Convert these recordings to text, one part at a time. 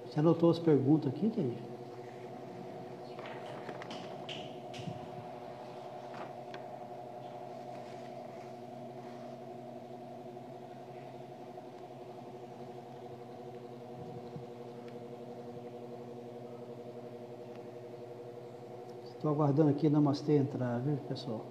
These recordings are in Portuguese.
Você anotou as perguntas aqui, Thaís? Estou aguardando aqui Namastê entrar, viu, pessoal?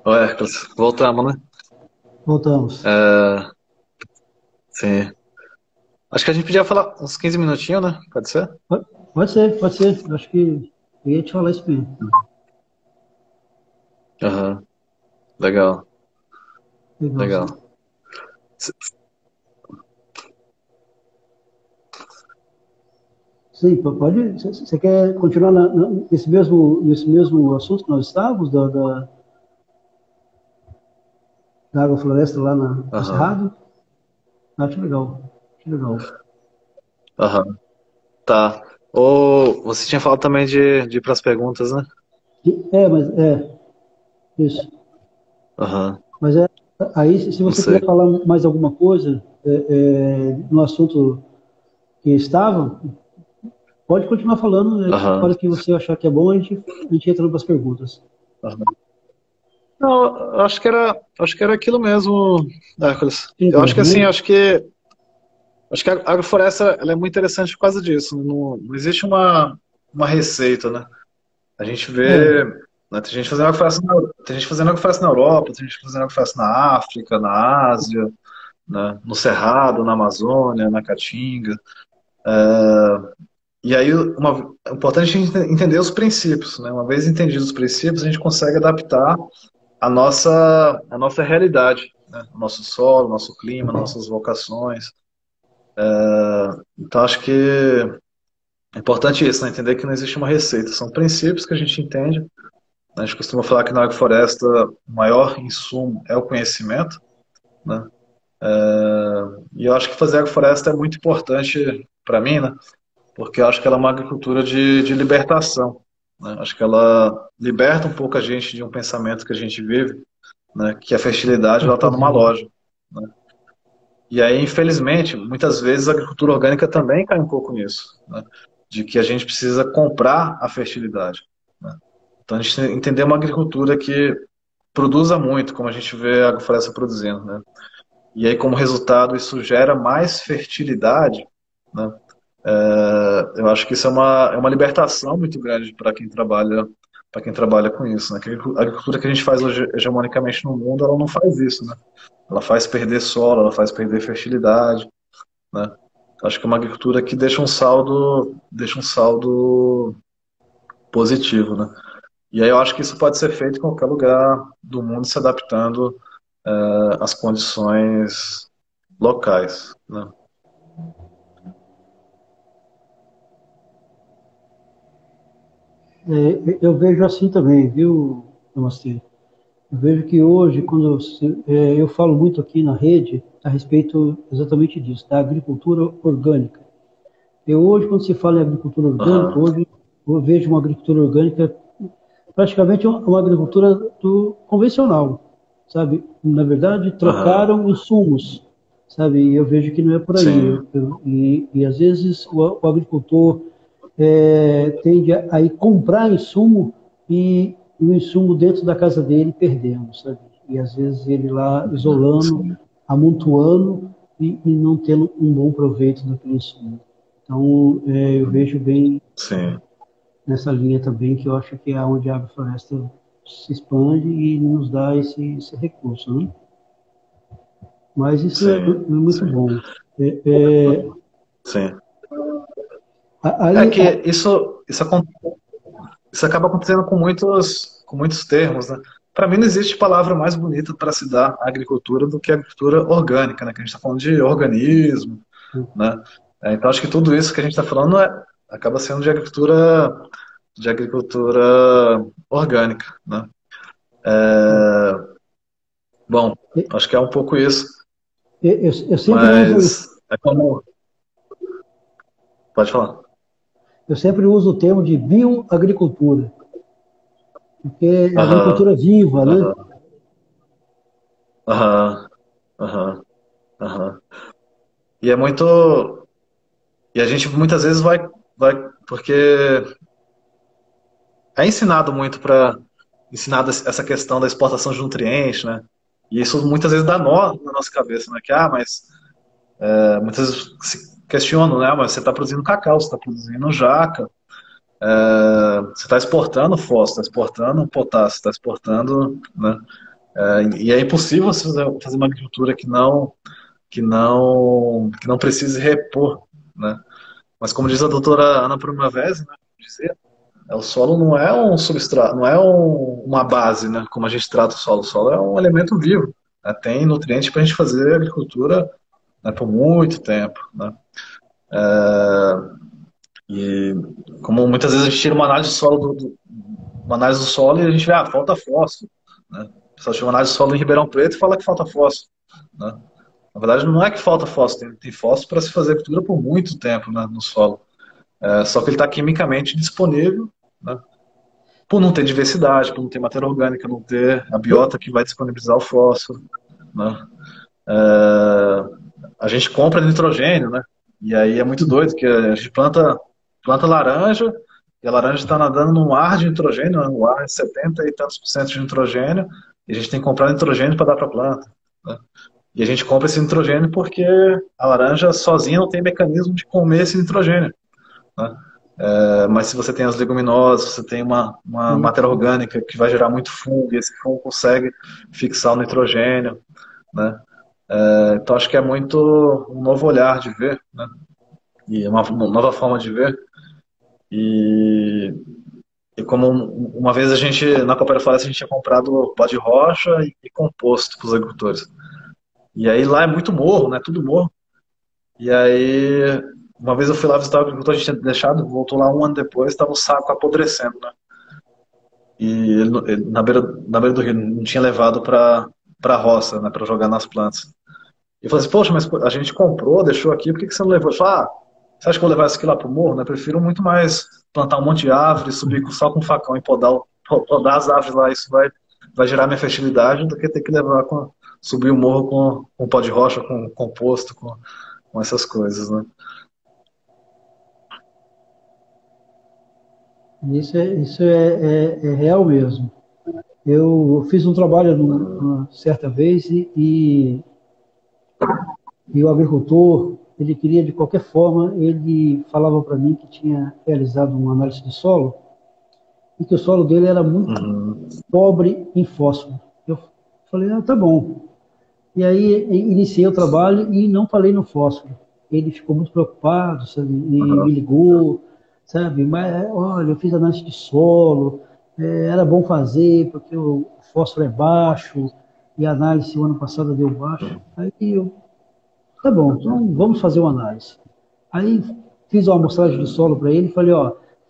Oi, Hércules, voltamos, né? Voltamos. Sim. Acho que a gente podia falar uns 15 minutinhos, né? Pode ser? Pode ser, pode ser. Eu acho que eu ia te falar isso mesmo. Aham. Legal, legal. Legalzinho. S- Sim, pode. Você quer continuar nesse mesmo assunto que nós estávamos, da agrofloresta lá no Aham, Cerrado? Acho legal. Acho legal. aham. Tá. Ou você tinha falado também de ir para as perguntas, né? Mas isso. Aham, Mas aí, se não você quiser sei. falar mais alguma coisa no assunto que estava, pode continuar falando. A Aham, hora que você achar que é bom, a gente entra nas perguntas. aham. Não, acho que era aquilo mesmo, Hércules. Eu acho Entendeu, que assim, né? acho que a agrofloresta ela é muito interessante por causa disso. Não existe uma receita, né? A gente vê, É, né, tem gente fazendo agrofloresta na Europa, tem gente fazendo agrofloresta na África, na Ásia, né, no Cerrado, na Amazônia, na Caatinga. E aí é importante a gente entender os princípios, né? Uma vez entendidos os princípios, a gente consegue adaptar a nossa realidade, né? O nosso solo, nosso clima, nossas vocações. Então acho que é importante isso, né? Entender que não existe uma receita, são princípios que a gente entende. A gente costuma falar que na agrofloresta o maior insumo é o conhecimento, né? E eu acho que fazer agrofloresta é muito importante para mim, né? Porque eu acho que ela é uma agricultura de libertação, né? Acho que ela liberta um pouco a gente de um pensamento que a gente vive, né? Que a fertilidade ela está numa perfeitamente. loja, né? E aí, infelizmente, muitas vezes a agricultura orgânica também cai um pouco nisso, né? De que a gente precisa comprar a fertilidade, né? Então a gente entender uma agricultura que produza muito, como a gente vê a agrofloresta produzindo, né? E aí, como resultado, isso gera mais fertilidade, né? Eu acho que isso é uma libertação muito grande para quem trabalha com isso, né? Que a agricultura que a gente faz hoje hegemonicamente no mundo, ela não faz isso, né? Ela faz perder solo, ela faz perder fertilidade, né? Acho que é uma agricultura que deixa um saldo positivo, né? E aí eu acho que isso pode ser feito em qualquer lugar do mundo, se adaptando às condições locais, né? Eu vejo assim também, viu, Namastê? Eu vejo que hoje, eu falo muito aqui na rede a respeito exatamente disso, da agricultura orgânica. Hoje, quando se fala em agricultura orgânica, Aham, hoje eu vejo uma agricultura orgânica praticamente uma agricultura convencional, sabe? Na verdade, aham, trocaram insumos, sabe? E eu vejo que não é por aí. sim, E às vezes o agricultor tende a ir comprar insumo e o insumo dentro da casa dele perdendo, sabe? E às vezes ele lá isolando, sim, amontoando e não tendo um bom proveito daquele insumo. Então, eu vejo bem sim, nessa linha também, que eu acho que é onde a agrofloresta se expande e nos dá esse recurso, né? Mas isso é sim, muito sim. bom. É, é, Sim. É aí, que isso acaba acontecendo com muitos termos, né? Para mim não existe palavra mais bonita para se dar à agricultura do que a agricultura orgânica, né? Que a gente está falando de organismo, né? Então acho que tudo isso que a gente está falando acaba sendo de agricultura orgânica, né? Bom, acho que é um pouco isso, eu sempre uso, mas é como... Pode falar. eu sempre uso o termo de bioagricultura, porque é Aham, agricultura viva, né? aham, aham, aham, aham. E é muito... E a gente muitas vezes vai porque é ensinado muito para ensinado essa questão da exportação de nutrientes, né? E isso muitas vezes dá nó na nossa cabeça, né? Que, mas muitas vezes se questionam, né? Mas você está produzindo cacau, você está produzindo jaca, você está exportando fósforo, está exportando potássio, está exportando, né? E é impossível você fazer uma agricultura que não precise repor, né? Mas como diz a doutora Ana Primavera, né? Dizer, o solo não é um substrato, não é uma base, né? Como a gente trata o solo. O solo é um elemento vivo, né? Tem nutrientes para a gente fazer agricultura, né, por muito tempo, né? E como muitas vezes a gente tira uma análise do solo uma análise do solo e a gente vê, falta fósforo, né? O pessoal tira uma análise do solo em Ribeirão Preto e fala que falta fósforo, né? Na verdade, não é que falta fósforo, tem fósforo para se fazer agricultura por muito tempo, né, no solo. Só que ele está quimicamente disponível, né? Por não ter diversidade, por não ter matéria orgânica, não ter a biota que vai disponibilizar o fósforo, né? A gente compra nitrogênio, né? E aí é muito doido, que a gente planta laranja, e a laranja está nadando num ar de nitrogênio, né? O ar é 70 e tantos por cento de nitrogênio, e a gente tem que comprar nitrogênio para dar para a planta, né? E a gente compra esse nitrogênio porque a laranja sozinha não tem mecanismo de comer esse nitrogênio, né? Mas se você tem as leguminosas, você tem uma matéria orgânica que vai gerar muito fungo, e esse fungo consegue fixar o nitrogênio, né? Então acho que é muito um novo olhar de ver, né? E uma nova forma de ver. E, e como uma vez a gente, na Coopera Floresta, a gente tinha comprado pó de rocha e composto para os agricultores. E aí lá é muito morro, né? Tudo morro. E aí, uma vez eu fui lá visitar o agricultor, a gente tinha deixado, voltou lá um ano depois, estava o saco apodrecendo, né? E ele na beira do rio, não tinha levado para roça, né? Para jogar nas plantas. E eu falei assim, poxa, mas a gente comprou, deixou aqui, por que você não levou? Ele falou, você acha que eu vou levar isso aqui lá pro morro, né? Eu prefiro muito mais plantar um monte de árvore, subir só com facão e podar as árvores lá, isso vai gerar minha fertilidade, do que ter que subir o morro com pó de rocha, com composto, com essas coisas, né? Isso é real mesmo. Eu fiz um trabalho uma certa vez e o agricultor, ele queria de qualquer forma, ele falava para mim que tinha realizado uma análise de solo e que o solo dele era muito Uhum, pobre em fósforo. Eu falei, tá bom. E aí iniciei o trabalho e não falei no fósforo. Ele ficou muito preocupado, sabe, e me uhum, ligou, sabe, mas olha, eu fiz análise de solo, era bom fazer porque o fósforo é baixo e a análise o ano passado deu baixo. Aí eu, tá bom, então vamos fazer uma análise. Aí fiz uma amostragem de solo para ele, falei,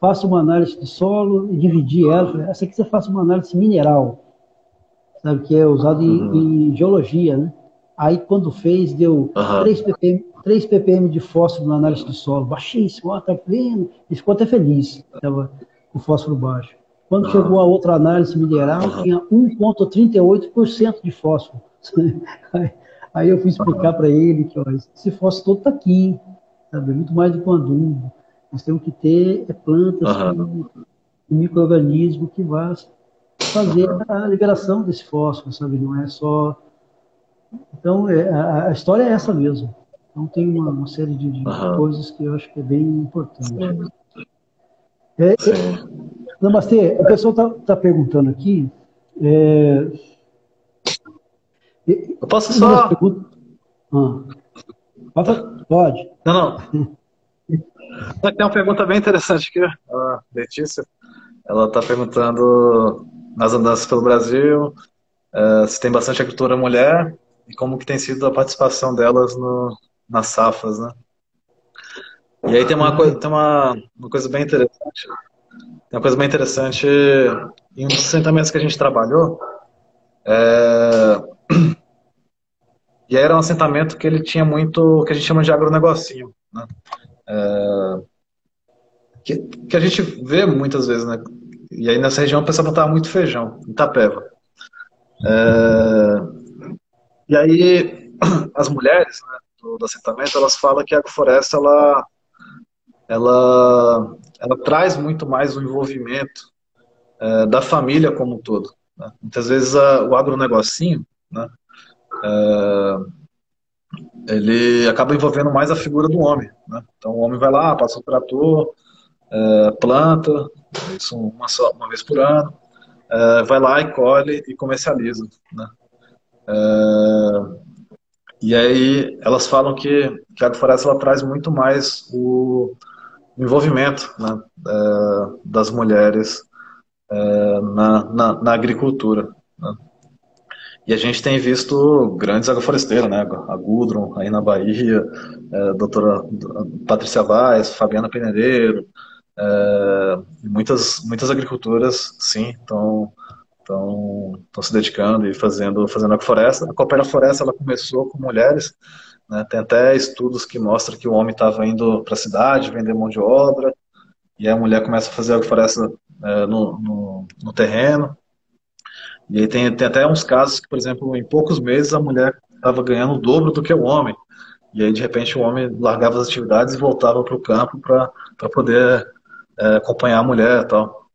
faça uma análise de solo e dividi ela. Falei, essa aqui você faça uma análise mineral, sabe, que é usado uhum, em geologia, né? Aí quando fez, deu uhum, 3 ppm de fósforo na análise de solo, baixíssimo, tá vendo? Ele ficou até feliz, estava com fósforo baixo. Quando chegou a uhum, outra análise mineral, uhum, tinha 1,38% de fósforo. Aí eu fui explicar para ele que esse fósforo todo está aqui, sabe? Muito mais do que um adubo. Nós temos que ter plantas uhum, e micro-organismos que vão fazer a liberação desse fósforo, sabe? Não é só. Então, a história é essa mesmo. Então, tem uma série de uhum. coisas que eu acho que é bem importante. É, Sim. Namastê, o pessoal está perguntando aqui. É, Eu posso uma das só perguntas. Ah, Pode? Não, não. Tem uma pergunta bem interessante aqui. A Letícia, ela está perguntando nas andanças pelo Brasil, se tem bastante agricultura mulher e como que tem sido a participação delas nas safras, né? E aí tem uma coisa bem interessante. Tem uma coisa bem interessante em um dos assentamentos que a gente trabalhou. E aí era um assentamento que ele tinha muito, o que a gente chama de agronegocinho, né? Que a gente vê muitas vezes, né? E aí nessa região o pessoal plantava muito feijão, Itapeva. E aí as mulheres, né, do assentamento, elas falam que a agrofloresta, ela traz muito mais o envolvimento da família como um todo, né? Muitas vezes o agronegocinho, né, ele acaba envolvendo mais a figura do homem, né? Então o homem vai lá, passa o trator, planta, isso uma vez por ano, vai lá e colhe e comercializa, né? E aí elas falam que a agrofloresta ela traz muito mais o envolvimento, né, das mulheres na agricultura, né? E a gente tem visto grandes agrofloresteiras, né? A Gudrun, aí na Bahia, a doutora Patrícia Vaz, Fabiana Penedeiro, muitas agricultoras, sim, estão se dedicando e fazendo agrofloresta. A Coopera Floresta ela começou com mulheres, né? Tem até estudos que mostram que o homem estava indo para a cidade vender mão de obra, e aí a mulher começa a fazer agrofloresta no terreno. E aí tem até uns casos que, por exemplo, em poucos meses a mulher estava ganhando o dobro do que o homem. E aí, de repente, o homem largava as atividades e voltava para o campo para poder acompanhar a mulher e tal.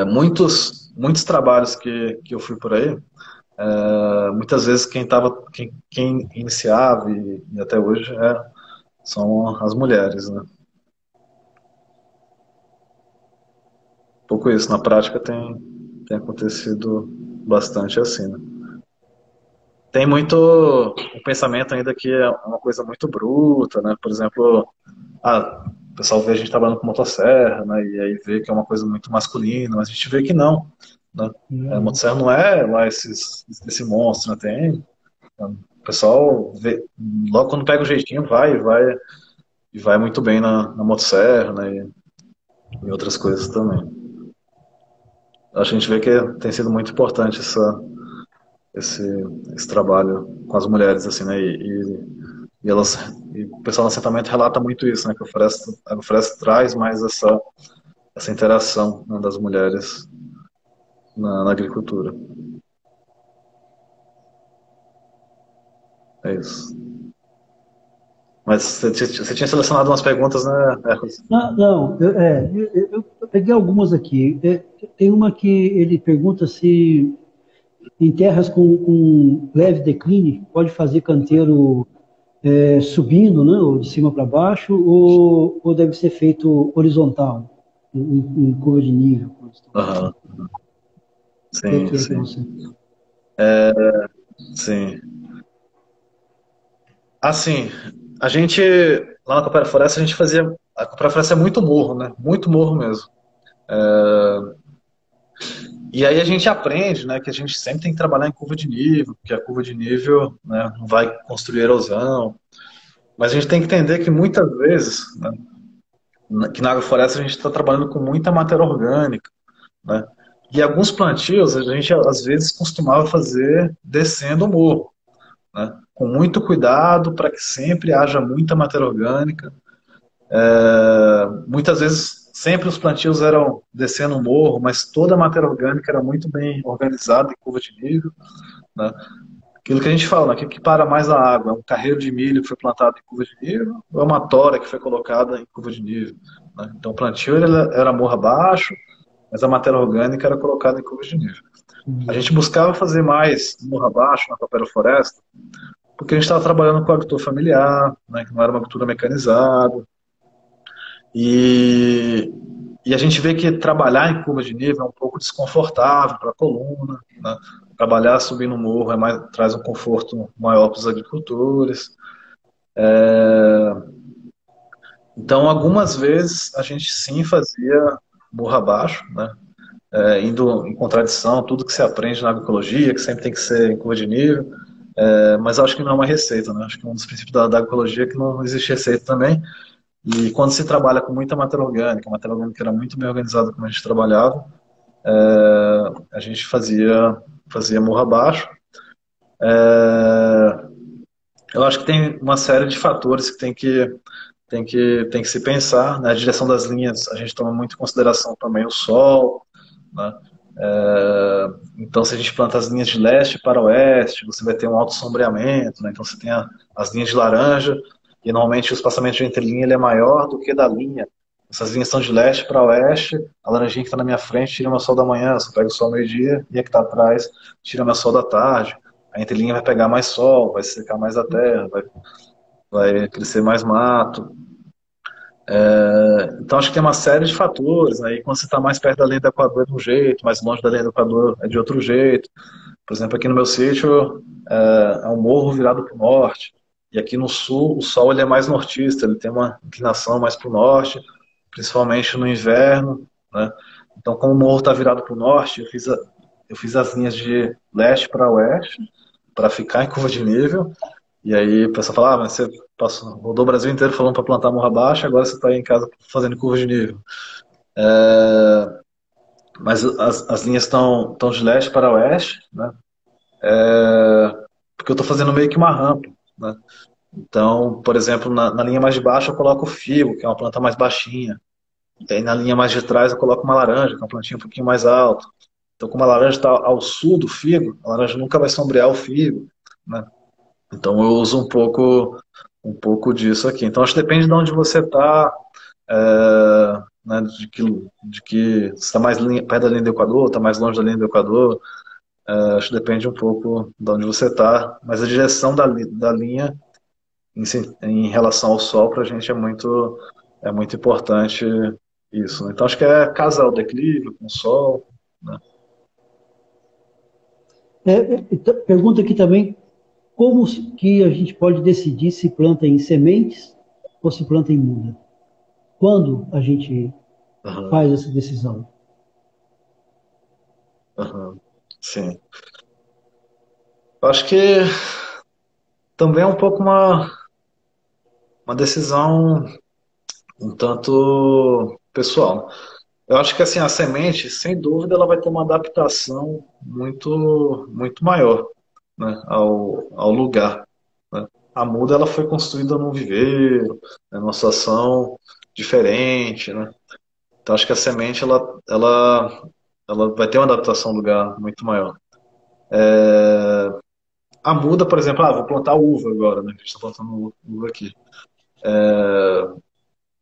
Muitos trabalhos que eu fui por aí, muitas vezes quem iniciava e até hoje são as mulheres, né? Um pouco isso, na prática tem acontecido bastante assim, né? Tem muito o pensamento ainda que é uma coisa muito bruta, né? Por exemplo, o pessoal vê a gente trabalhando com motosserra, né? E aí vê que é uma coisa muito masculina, mas a gente vê que não, né? A Não. motosserra não é lá esse monstro, né? O pessoal vê, logo quando pega o jeitinho, e vai muito bem na motosserra, né? E outras coisas também. A gente vê que tem sido muito importante esse, esse trabalho com as mulheres, assim, né? E elas, e o pessoal no assentamento relata muito isso, né? Que a floresta traz mais essa interação, né, das mulheres na agricultura. É isso. Mas você tinha selecionado umas perguntas, né, Ercos? Não, não, eu peguei algumas aqui. Tem uma que ele pergunta se em terras com leve declínio pode fazer canteiro subindo, né, ou de cima para baixo, ou deve ser feito horizontal, em curva de nível. Aham. O que Sim, que sim. você... Sim. Assim, a gente, lá na Coopera Floresta, a gente fazia. A Coopera Floresta é muito morro, né? Muito morro mesmo. E aí a gente aprende, né, que a gente sempre tem que trabalhar em curva de nível, porque a curva de nível, né, não vai construir erosão. Mas a gente tem que entender que muitas vezes, né, que na agrofloresta a gente está trabalhando com muita matéria orgânica, né? E alguns plantios a gente às vezes costumava fazer descendo o morro, né? Com muito cuidado para que sempre haja muita matéria orgânica. Muitas vezes sempre os plantios eram descendo o morro, mas toda a matéria orgânica era muito bem organizada em curva de nível, né? Aquilo que a gente fala, né? O que para mais a água? É um carreiro de milho que foi plantado em curva de nível ou é uma tora que foi colocada em curva de nível, né? Então o plantio era morro abaixo, mas a matéria orgânica era colocada em curva de nível. A gente buscava fazer mais morro abaixo na Coopera Floresta, porque a gente estava trabalhando com agricultura familiar, né? Que não era uma agricultura mecanizada. E, e a gente vê que trabalhar em curva de nível é um pouco desconfortável para a coluna, né? Trabalhar subindo o morro traz um conforto maior para os agricultores. Então, algumas vezes a gente sim fazia burro abaixo, né? Indo em contradição, tudo que se aprende na agroecologia, que sempre tem que ser em curva de nível, mas acho que não é uma receita, né? Acho que um dos princípios da agroecologia é que não existe receita também. E quando se trabalha com muita matéria orgânica era muito bem organizada como a gente trabalhava, a gente fazia morro abaixo. Eu acho que tem uma série de fatores que tem que se pensar. Na direção das linhas, a gente toma muito em consideração também o sol, né? Então, se a gente planta as linhas de leste para oeste, você vai ter um alto sombreamento, né? Então, você tem as linhas de laranja, e normalmente o espaçamento entre linha ele é maior do que da linha. Essas linhas são de leste para oeste, a laranjinha que está na minha frente tira meu sol da manhã, você pega o sol ao meio-dia, e a que está atrás tira meu sol da tarde. A entrelinha vai pegar mais sol, vai secar mais a terra, vai crescer mais mato. Então acho que tem uma série de fatores, né? E quando você está mais perto da linha do Equador é de um jeito, mais longe da linha do Equador é de outro jeito. Por exemplo, aqui no meu sítio é um morro virado para o norte. E aqui no sul o sol ele é mais nortista, ele tem uma inclinação mais para o norte, principalmente no inverno, né? Então como o morro está virado para o norte, eu fiz as linhas de leste para oeste para ficar em curva de nível. E aí o pessoal fala, mas você rodou o Brasil inteiro falando para plantar morra baixa, agora você está aí em casa fazendo curva de nível. Mas as linhas estão de leste para oeste, né? Porque eu estou fazendo meio que uma rampa, né? Então, por exemplo, na linha mais de baixo eu coloco o figo, que é uma planta mais baixinha. E aí na linha mais de trás eu coloco uma laranja, que é uma plantinha um pouquinho mais alta. Então, como a laranja está ao sul do figo, a laranja nunca vai sombrear o figo, né? Então eu uso um pouco disso aqui. Então acho que depende de onde você está, né, de que você está mais perto da linha do Equador, está mais longe da linha do Equador. Acho que depende um pouco de onde você está, mas a direção da linha em relação ao Sol para a gente é muito importante isso, né? Então acho que é casar o declive com o Sol, né? Pergunta aqui também, como que a gente pode decidir se planta em sementes ou se planta em muda? Quando a gente Aham, faz essa decisão? aham, sim. Eu acho que também é um pouco uma decisão um tanto pessoal. Eu acho que assim a semente, sem dúvida, ela vai ter uma adaptação muito muito maior, né, ao lugar, né? A muda ela foi construída num viveiro, né, numa situação diferente, né? Então acho que a semente ela vai ter uma adaptação ao lugar muito maior. A muda, por exemplo, vou plantar uva agora, né? A gente está plantando uva aqui.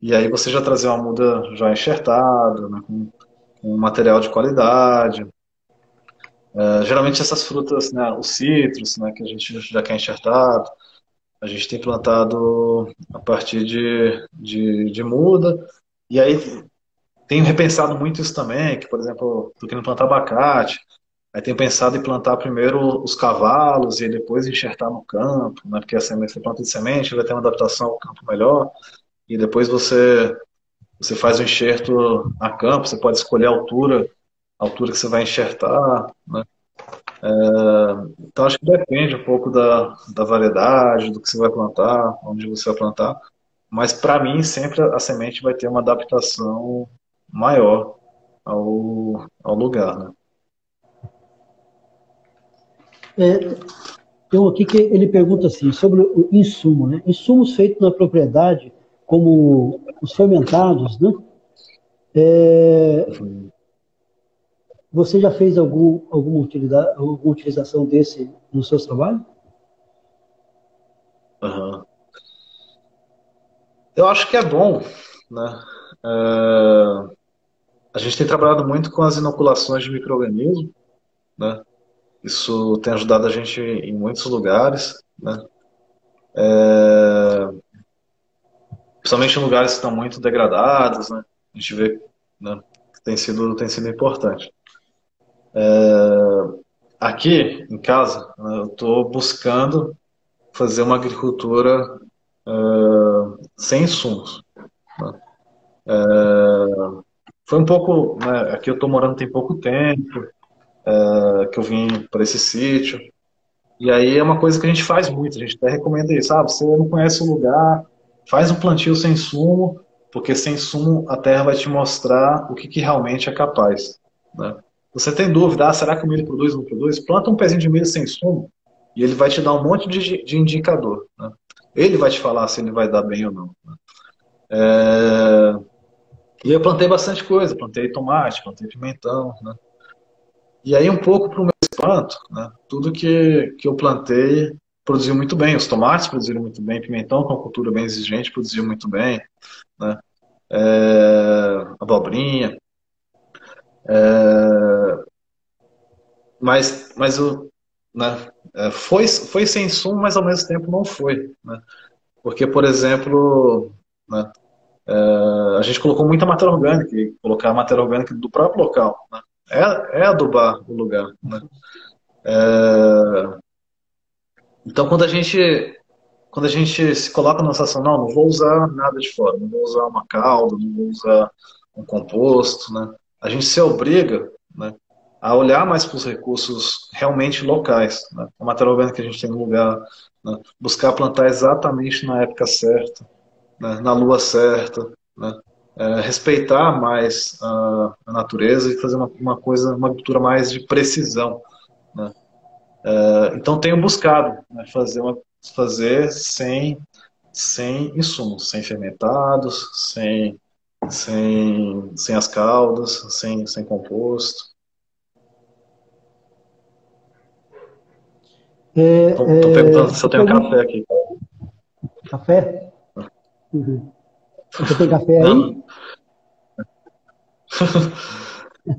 E aí você já trazer uma muda já enxertada, né, com um material de qualidade. Geralmente essas frutas, né, os citros, né, que a gente já quer enxertado, a gente tem plantado a partir de muda. E aí tenho repensado muito isso também, que, por exemplo, estou querendo plantar abacate, aí tenho pensado em plantar primeiro os cavalos e depois enxertar no campo, né, porque a semente, você planta de semente, vai ter uma adaptação ao campo melhor, e depois você faz o enxerto a campo, você pode escolher a altura que você vai enxertar, né? Então acho que depende um pouco da variedade, do que você vai plantar, onde você vai plantar. Mas para mim sempre a semente vai ter uma adaptação maior ao lugar, né? É, tem um aqui que ele pergunta assim, sobre o insumo, né? Insumos feitos na propriedade, como os fermentados, né? É, Uhum. você já fez alguma utilização desse no seu trabalho? Aham. Eu acho que é bom, né? É, a gente tem trabalhado muito com as inoculações de micro-organismos, né? Isso tem ajudado a gente em muitos lugares, né? Principalmente em lugares que estão muito degradados, né? A gente vê, né, que tem sido importante. Aqui em casa, né, eu estou buscando fazer uma agricultura sem insumos, né? Foi um pouco, né, aqui eu estou morando tem pouco tempo, que eu vim para esse sítio, e aí é uma coisa que a gente faz muito, a gente até recomenda isso, você não conhece o lugar, faz um plantio sem insumo, porque sem insumo a terra vai te mostrar o que, que realmente é capaz, né? Você tem dúvida, será que o milho produz ou não produz? Planta um pezinho de milho sem insumo e ele vai te dar um monte de indicador, né? Ele vai te falar se ele vai dar bem ou não. É, e eu plantei bastante coisa, plantei tomate, plantei pimentão, né? E aí um pouco para o meu espanto, né? Tudo que eu plantei produziu muito bem. Os tomates produziram muito bem, pimentão, que é uma cultura bem exigente, produziu muito bem, né? Abobrinha. Mas né? Foi sem insumo, mas ao mesmo tempo não foi, né? Porque, por exemplo, né? A gente colocou muita matéria orgânica, e colocar a matéria orgânica do próprio local, né? É adubar o lugar, né? Então, quando a gente se coloca numa situação, não vou usar nada de fora, não vou usar uma calda, não vou usar um composto, né? A gente se obriga, né, a olhar mais para os recursos realmente locais, né? A matéria orgânica que a gente tem no lugar, né? Buscar plantar exatamente na época certa, né? Na lua certa, né? Respeitar mais a natureza e fazer uma coisa, uma agricultura mais de precisão, né? Então tenho buscado, né, fazer sem insumos, sem fermentados, sem as caldas, sem composto. Estão perguntando se eu Eu tenho pergunto, café aqui. café? Uhum. Você tem café Não, aí?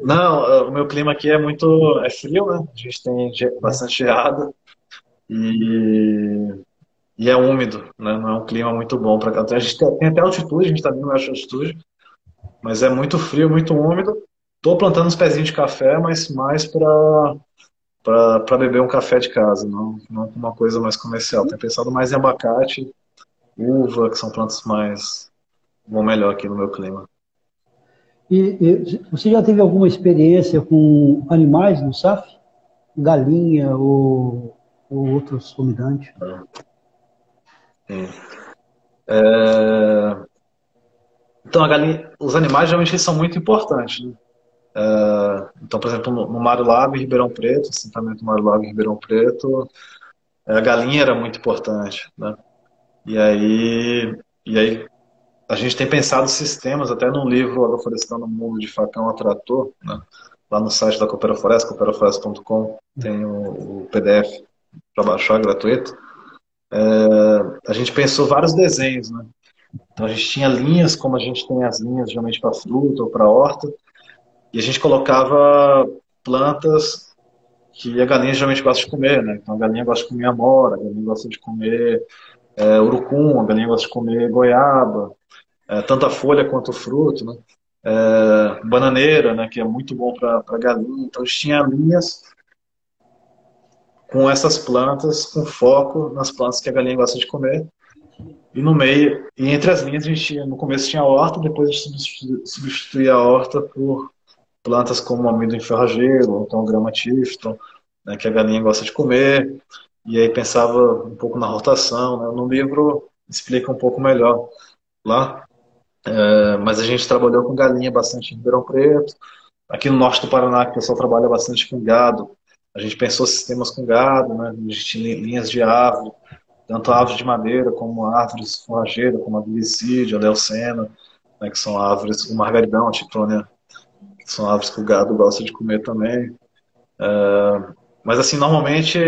não, o meu clima aqui é frio, né? A gente tem bastante geada e, e é úmido, né? Não é um clima muito bom para cá. A gente tem até altitude, a gente está bem baixo altitude, mas é muito frio, muito úmido. Estou plantando uns pezinhos de café, mas mais para beber um café de casa, não uma coisa mais comercial. Tenho pensado mais em abacate, uva, que são plantas mais vão melhor aqui no meu clima. Você já teve alguma experiência com animais no SAF? Galinha ou outros ruminantes? Sim. É, Então, os animais geralmente eles são muito importantes, né? Então, por exemplo, no Mário Lago, em Ribeirão Preto, assentamento Mário Lago, em Ribeirão Preto, a galinha era muito importante, né? E aí, e aí a gente tem pensado sistemas, até no livro Agroflorestando o Mundo de Facão a Trator, né? Lá no site da Coopera Floresta, cooperafloresta.com, tem o PDF para baixar gratuito. A gente pensou vários desenhos, né? Então a gente tinha linhas, como a gente tem as linhas geralmente para fruta ou para horta, e a gente colocava plantas que a galinha geralmente gosta de comer, né? Então a galinha gosta de comer amora, a galinha gosta de comer urucum, a galinha gosta de comer goiaba, tanto a folha quanto o fruto, né? Bananeira, né? Que é muito bom para galinha. Então a gente tinha linhas com essas plantas, com foco nas plantas que a galinha gosta de comer. E no meio, e entre as linhas, a gente no começo tinha a horta, depois a gente substituía a horta por plantas como amido em ferrageiro, ou então grama Tifton, né, que a galinha gosta de comer. E aí pensava um pouco na rotação, né? No livro explica um pouco melhor lá. Mas a gente trabalhou com galinha bastante em Ribeirão Preto. Aqui no norte do Paraná, que o pessoal trabalha bastante com gado. A gente pensou sistemas com gado, né? A gente tinha linhas de árvore, tanto árvores de madeira como árvores forrageiras, como a glicídia, a leucena, né, que são árvores, o margaridão, a titônia, que são árvores que o gado gosta de comer também. Mas assim, normalmente,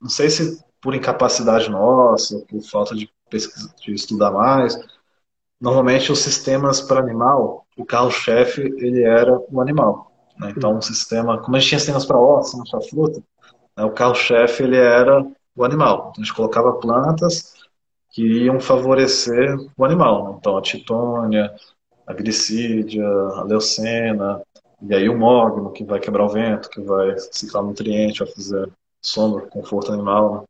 não sei se por incapacidade nossa, por falta de pesquisa, de estudar mais, normalmente os sistemas para animal, o carro-chefe, ele era o animal. Né? Então, o sistema, como a gente tinha sistemas para horta, sistemas para fruta, né, o carro-chefe, ele era o animal. Então, a gente colocava plantas que iam favorecer o animal, né? Então, a titônia, a glicídia, a leucena, e aí o mogno, que vai quebrar o vento, que vai ciclar nutriente, vai fazer sombra, conforto animal.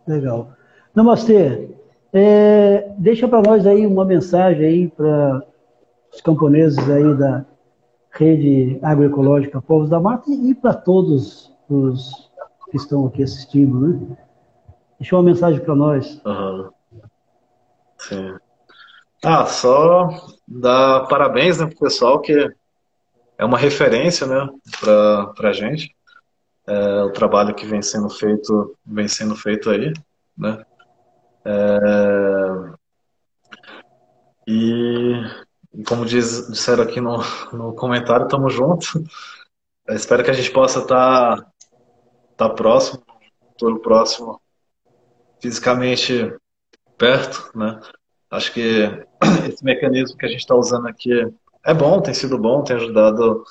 Né? Legal. Namastê. Deixa para nós aí uma mensagem aí para os camponeses aí da Rede Agroecológica Povos da Mata e para todos os que estão aqui assistindo, né? Deixa uma mensagem para nós. Aham, sim. Ah, só dar parabéns, né, pro pessoal que é uma referência, né, pra gente. É, o trabalho que vem sendo feito aí, né? E, e como disseram aqui no comentário, tamo junto. Eu espero que a gente possa tá próximo, todo próximo, fisicamente perto, né? Acho que esse mecanismo que a gente está usando aqui é bom, tem sido bom, tem ajudado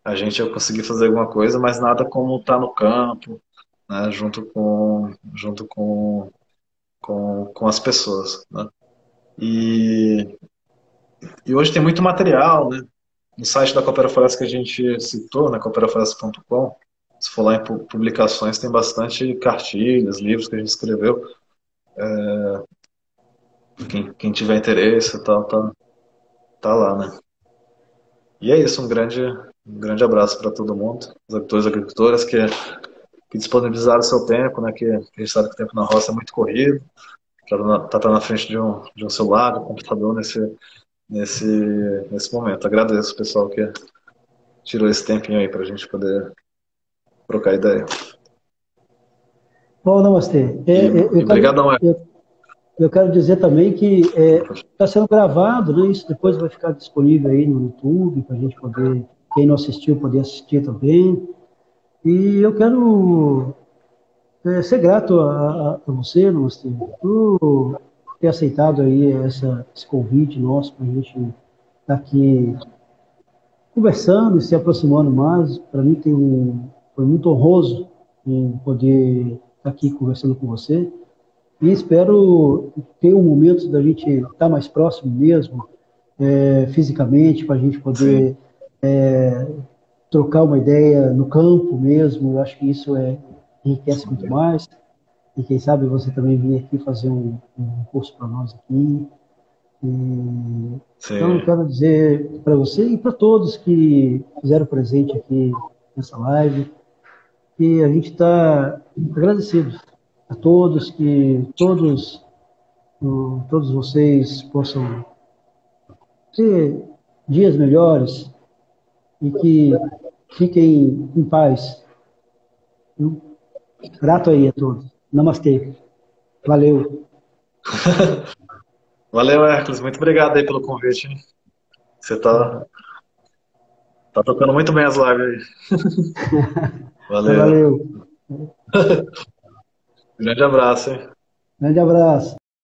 a gente a conseguir fazer alguma coisa, mas nada como estar no campo, né, com as pessoas, né? E, e hoje tem muito material, né? No site da Coopera Floresta que a gente citou, né, cooperafloresta.com, se for lá em publicações, tem bastante cartilhas, livros que a gente escreveu. Quem tiver interesse e tal, tá lá, né? E é isso, um grande abraço para todo mundo, os agricultores e agricultoras que disponibilizaram o seu tempo, né? Que a gente sabe que o tempo na roça é muito corrido, tá na frente de um celular, de um computador nesse, nesse momento. Agradeço o pessoal que tirou esse tempinho aí para a gente poder trocar ideia. Bom, Namastê. E obrigadão, Eu quero dizer também que está sendo gravado, né? Isso depois vai ficar disponível aí no YouTube para a gente poder, quem não assistiu, poder assistir também. E eu quero ser grato a você, Namastê, por ter aceitado aí esse convite nosso para a gente estar aqui conversando e se aproximando mais. Para mim foi muito honroso em poder estar aqui conversando com você. E espero ter um momento da gente estar mais próximo mesmo, fisicamente, para a gente sim, poder trocar uma ideia no campo mesmo. Eu acho que isso enriquece muito sim, mais. E quem sabe você também vir aqui fazer um curso para nós aqui. Então, eu sim. quero dizer para você e para todos que fizeram presente aqui nessa live, que a gente está agradecido a todos, que todos vocês possam ter dias melhores e que fiquem em paz. Grato aí a todos. Namastê. Valeu. Valeu, Hércules, muito obrigado aí pelo convite, hein? Você tá tocando muito bem as lives aí. Valeu. Valeu. Grande abraço, hein? Grande abraço.